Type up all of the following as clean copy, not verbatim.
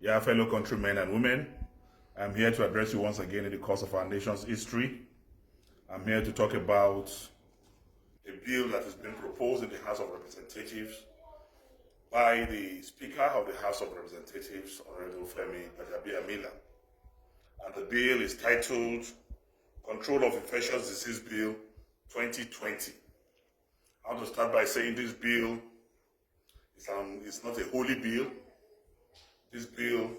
Yeah, fellow countrymen and women, I'm here to address you once again in the course of our nation's history. I'm here to talk about a bill that has been proposed in the House of Representatives by the Speaker of the House of Representatives, Honorable Femi Gbajabiamila. And the bill is titled Control of Infectious Disease Bill 2020. I want to start by saying this bill is not a holy bill. This bill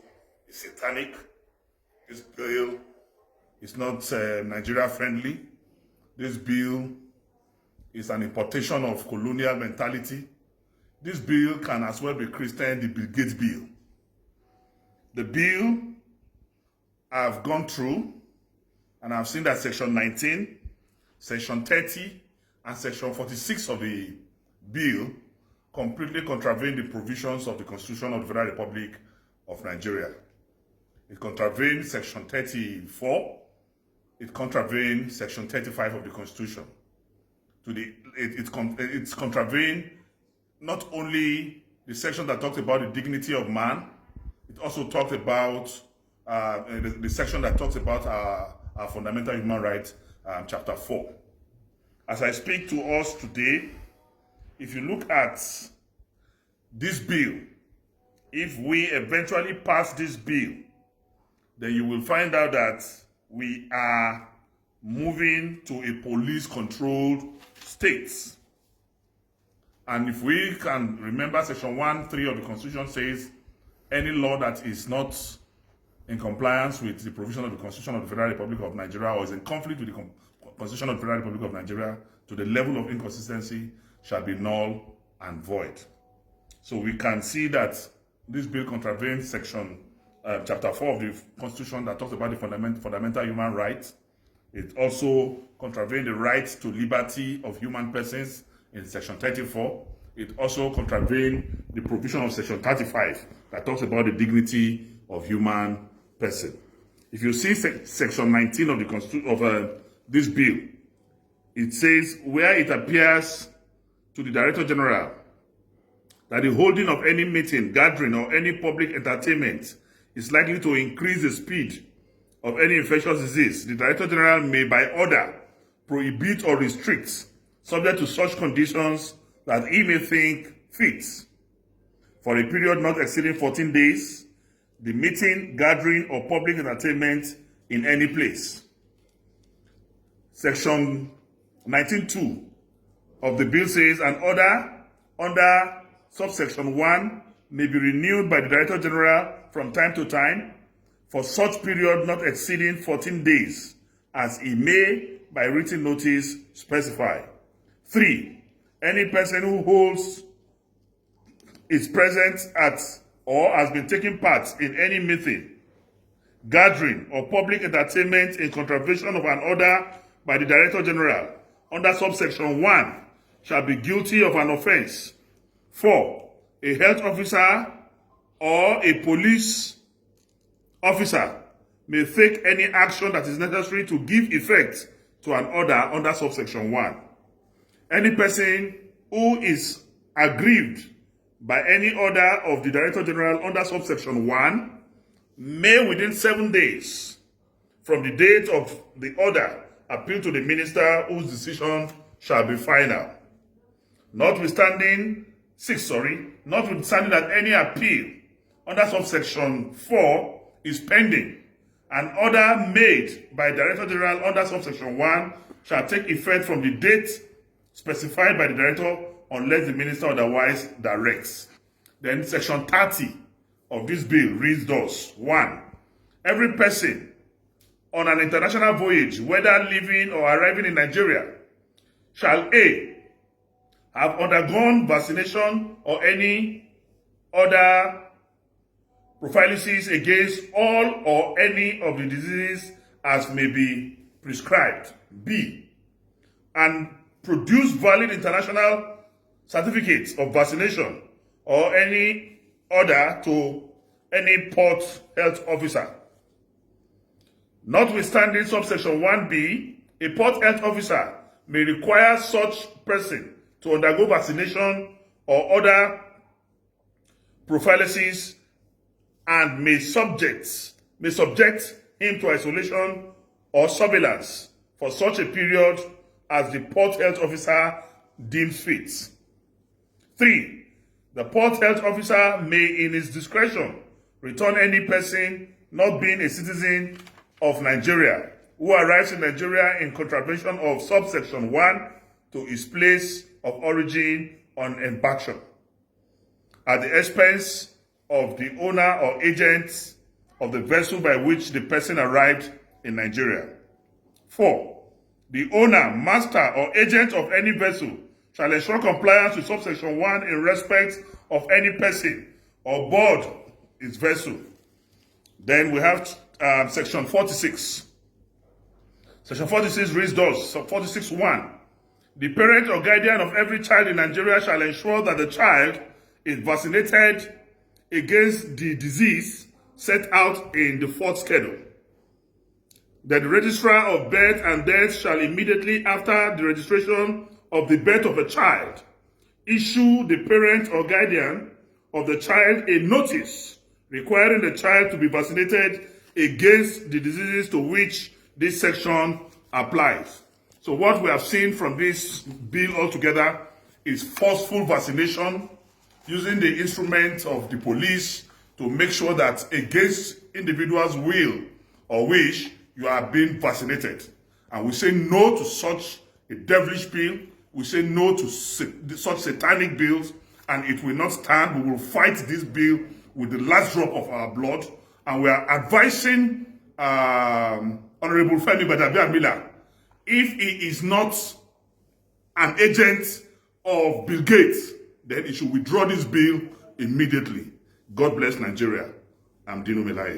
is satanic. This bill is not Nigeria friendly. This bill is an importation of colonial mentality. This bill can as well be christened the Bill Gates bill. The bill I've gone through and I've seen that Section 19, Section 30, and Section 46 of the bill completely contravene the provisions of the Constitution of the Federal Republic of Nigeria. It contravenes Section 34. It contravenes Section 35 of the Constitution. It's contravened not only the section that talks about the dignity of man, it also talks about the section that talks about our fundamental human rights, chapter 4. As I speak to us today, if you look at this bill, if we eventually pass this bill, then you will find out that we are moving to a police-controlled state. And if we can remember, Section 1(3) of the Constitution says any law that is not in compliance with the provision of the Constitution of the Federal Republic of Nigeria or is in conflict with the Constitution of the Federal Republic of Nigeria to the level of inconsistency shall be null and void. So we can see that this bill contravenes Section Chapter 4 of the Constitution that talks about the fundamental human rights. It also contravenes the right to liberty of human persons in Section 34. It also contravenes the provision of Section 35 that talks about the dignity of human person. If you see Section 19 of the Constitution of this bill, it says where it appears to the Director General that the holding of any meeting, gathering, or any public entertainment is likely to increase the speed of any infectious disease, the Director General may by order prohibit or restrict, subject to such conditions that he may think fit, for a period not exceeding 14 days, the meeting, gathering, or public entertainment in any place. Section 19(2) of the bill says an order under subsection 1 may be renewed by the Director General from time to time for such period not exceeding 14 days, as he may, by written notice, specify. 3. Any person who is present at or has been taking part in any meeting, gathering, or public entertainment in contravention of an order by the Director General under subsection 1 shall be guilty of an offense. 4. A health officer or a police officer may take any action that is necessary to give effect to an order under subsection 1. Any person who is aggrieved by any order of the Director General under subsection 1 may, within 7 days from the date of the order, appeal to the minister whose decision shall be final. Notwithstanding that any appeal under subsection 4 is pending, an order made by Director General under subsection 1 shall take effect from the date specified by the Director unless the minister otherwise directs. Then Section 30 of this bill reads thus. 1. Every person on an international voyage, whether leaving or arriving in Nigeria, shall A. have undergone vaccination or any other prophylaxis against all or any of the diseases as may be prescribed. B. And produce valid international certificates of vaccination or any order to any port health officer. Notwithstanding subsection 1B, a port health officer may require such person to undergo vaccination or other prophylaxis and may subject him to isolation or surveillance for such a period as the port health officer deems fit. 3. The port health officer may, in his discretion, return any person not being a citizen of Nigeria who arrives in Nigeria in contravention of subsection 1 to his place of origin on embarkation, at the expense of the owner or agent of the vessel by which the person arrived in Nigeria. 4. The owner, master, or agent of any vessel shall ensure compliance with subsection 1 in respect of any person or board its vessel. Then we have section 46. Section 46 reads thus, 46.1. The parent or guardian of every child in Nigeria shall ensure that the child is vaccinated against the disease set out in the fourth schedule. That the registrar of birth and death shall immediately after the registration of the birth of a child issue the parent or guardian of the child a notice requiring the child to be vaccinated against the diseases to which this section applies. So what we have seen from this bill altogether is forceful vaccination, using the instruments of the police to make sure that against individuals' will or wish, you are being vaccinated. And we say no to such a devilish bill. We say no to such satanic bills, and it will not stand. We will fight this bill with the last drop of our blood. And we are advising Honorable Femi Gbajabiamila, if he is not an agent of Bill Gates, then he should withdraw this bill immediately. God bless Nigeria. I'm Dino Melaye.